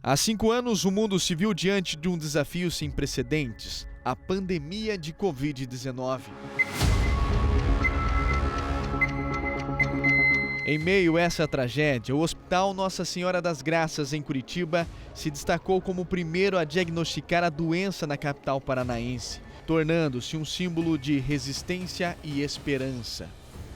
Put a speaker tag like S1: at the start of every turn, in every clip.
S1: Há 5 anos, o mundo se viu diante de um desafio sem precedentes: a pandemia de Covid-19. Em meio a essa tragédia, o Hospital Nossa Senhora das Graças, em Curitiba, se destacou como o primeiro a diagnosticar a doença na capital paranaense, tornando-se um símbolo de resistência e esperança.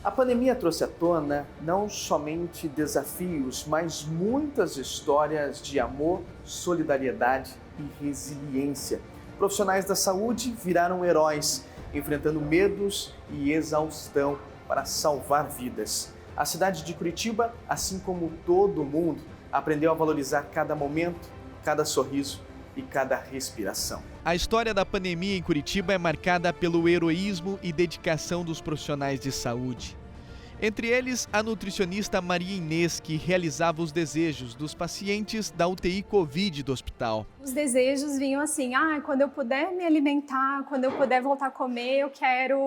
S2: A pandemia trouxe à tona não somente desafios, mas muitas histórias de amor, solidariedade e resiliência. Profissionais da saúde viraram heróis, enfrentando medos e exaustão para salvar vidas. A cidade de Curitiba, assim como todo o mundo, aprendeu a valorizar cada momento, cada sorriso e cada respiração.
S1: A história da pandemia em Curitiba é marcada pelo heroísmo e dedicação dos profissionais de saúde. Entre eles, a nutricionista Maria Inês, que realizava os desejos dos pacientes da UTI Covid do hospital.
S3: Os desejos vinham assim: quando eu puder me alimentar, quando eu puder voltar a comer, eu quero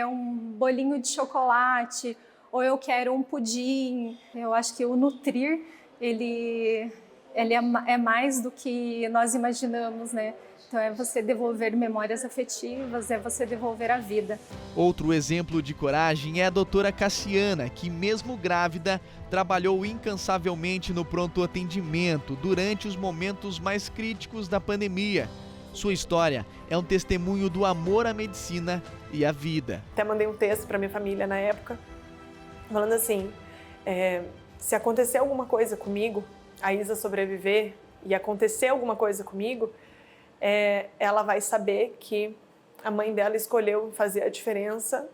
S3: um bolinho de chocolate, ou eu quero um pudim. Eu acho que o nutrir, ele é mais do que nós imaginamos, né? Então é você devolver memórias afetivas, é você devolver a vida.
S1: Outro exemplo de coragem é a doutora Cassiana, que mesmo grávida, trabalhou incansavelmente no pronto atendimento durante os momentos mais críticos da pandemia. Sua história é um testemunho do amor à medicina e à vida.
S4: Até mandei um texto para minha família na época, falando assim, se acontecer alguma coisa comigo, a Isa sobreviver e acontecer alguma coisa comigo, ela vai saber que a mãe dela escolheu fazer a diferença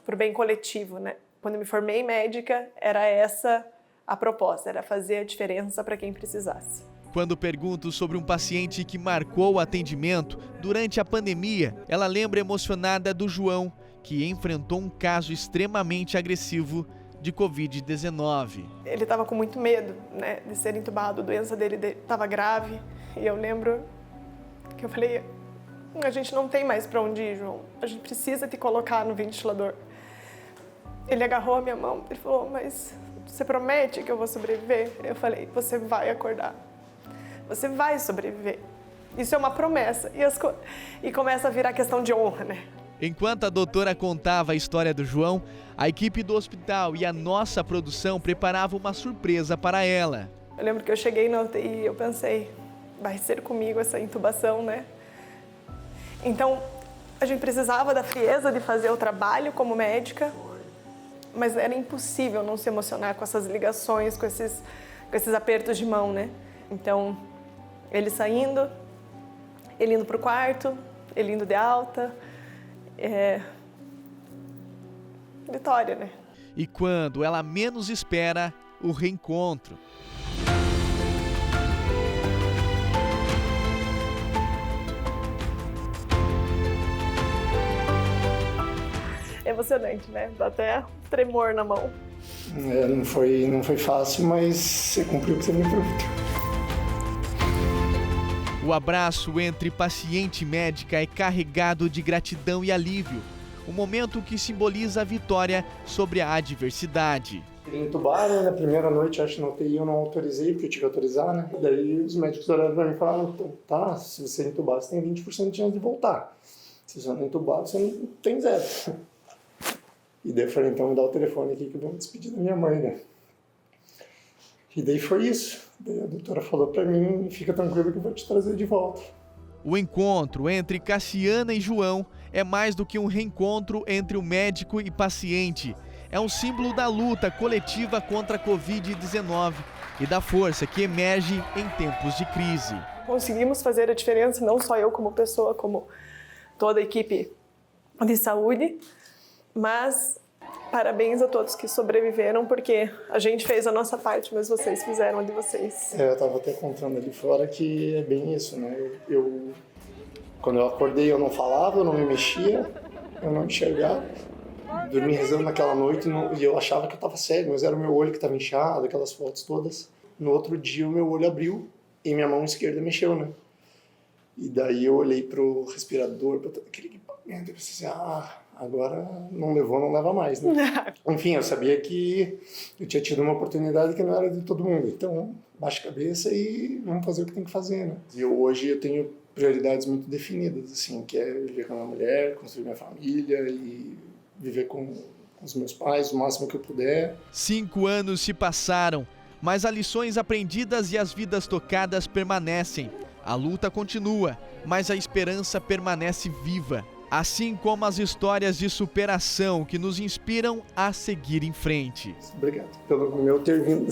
S4: para o bem coletivo, né? Quando eu me formei médica, era essa a proposta, era fazer a diferença para quem precisasse.
S1: Quando pergunto sobre um paciente que marcou o atendimento durante a pandemia, ela lembra emocionada do João, que enfrentou um caso extremamente agressivo de Covid-19.
S4: Ele estava com muito medo, né, de ser entubado, a doença dele estava grave. E eu lembro que eu falei, a gente não tem mais para onde ir, João. A gente precisa te colocar no ventilador. Ele agarrou a minha mão, ele falou, mas você promete que eu vou sobreviver? Eu falei, você vai acordar. Você vai sobreviver. Isso é uma promessa. E começa a virar questão de honra, né?
S1: Enquanto a doutora contava a história do João, a equipe do hospital e a nossa produção preparavam uma surpresa para ela.
S4: Eu lembro que eu cheguei na UTI e eu pensei, vai ser comigo essa intubação, né? Então, a gente precisava da frieza de fazer o trabalho como médica, mas era impossível não se emocionar com essas ligações, com esses apertos de mão, né? Então, ele saindo, ele indo para o quarto, ele indo de alta. Vitória, né?
S1: E quando ela menos espera, o reencontro.
S4: É emocionante, né? Dá até tremor na mão.
S5: Não foi fácil, mas você cumpriu o que você me prometeu.
S1: O abraço entre paciente e médica é carregado de gratidão e alívio. Um momento que simboliza a vitória sobre a adversidade.
S5: Ele entubaram, na primeira noite, acho que na UTI eu não autorizei, porque eu tinha que autorizar, né? E daí os médicos olharam para mim e falaram, então, tá, se você entubar, você tem 20% de chance de voltar. Se você não entubar, você não tem 0. E daí eu falei, então me dá o telefone aqui que eu vou me despedir da minha mãe, né? E daí foi isso. Daí a doutora falou para mim, fica tranquilo que eu vou te trazer de volta.
S1: O encontro entre Cassiana e João é mais do que um reencontro entre o médico e paciente. É um símbolo da luta coletiva contra a Covid-19 e da força que emerge em tempos de crise.
S4: Conseguimos fazer a diferença, não só eu como pessoa, como toda a equipe de saúde, mas parabéns a todos que sobreviveram, porque a gente fez a nossa parte, mas vocês fizeram a de vocês.
S5: Eu estava até contando ali fora que é bem isso, né? Quando eu acordei, eu não falava, eu não me mexia, eu não enxergava. Dormi rezando naquela noite e eu achava que eu estava cego, mas era o meu olho que estava inchado, aquelas fotos todas. No outro dia, o meu olho abriu e minha mão esquerda mexeu, né? E daí eu olhei pro respirador, para aquele equipamento, e pensei assim, Agora não levou, não leva mais, né? Enfim, eu sabia que eu tinha tido uma oportunidade que não era de todo mundo. Então, baixa a cabeça e vamos fazer o que tem que fazer, né? E hoje eu tenho prioridades muito definidas, assim, que é viver com a minha mulher, construir minha família e viver com os meus pais o máximo que eu puder.
S1: 5 anos se passaram, mas as lições aprendidas e as vidas tocadas permanecem. A luta continua, mas a esperança permanece viva. Assim como as histórias de superação que nos inspiram a seguir em frente.
S5: Obrigado pelo meu ter vindo.